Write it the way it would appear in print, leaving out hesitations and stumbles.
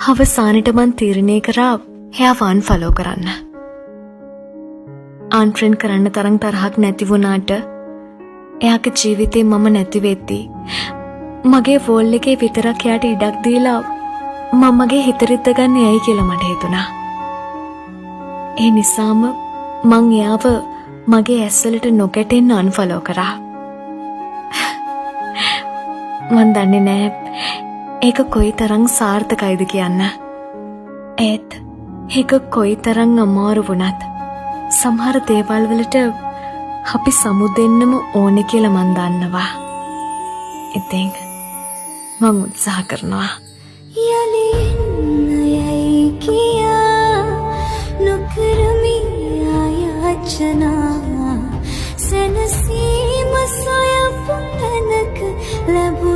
අවසානෙට මං තීරණය කරා එයාව අන්ෆලෝ කරන්න. අන්ෆ්‍රෙන්ඩ් කරන්න තරම් තරහක් නැති වුණාට එයාගේ ජීවිතේ මම නැති වෙද්දී මගේ වෝල් එකේ විතරක් එයාට ඉඩක් දීලා මම මගේ හිත රිද්ද ගන්න ඇයි කියලා මට හිතුණා. ඒ නිසාම මං එයාව මගේ ඇස්වලට නොගැටෙන්න අන්ෆලෝ කරා. මන් දන්නේ නෑ ඒක කොයිතරම් සාර්ථකයිද කියන්න. ඒත් ඒක කොයිතරම් අමාරු වුණත් සමහර දේවල් වලට අපි සමුදෙන්නම ඕනේ කියලා මන් දන්නවා. ඉතින් මං උත්සාහ කරනවා. යලින්නයයි කියා නොකරමි ආයාචනා සනසීම සොයපු තැනක ලැබු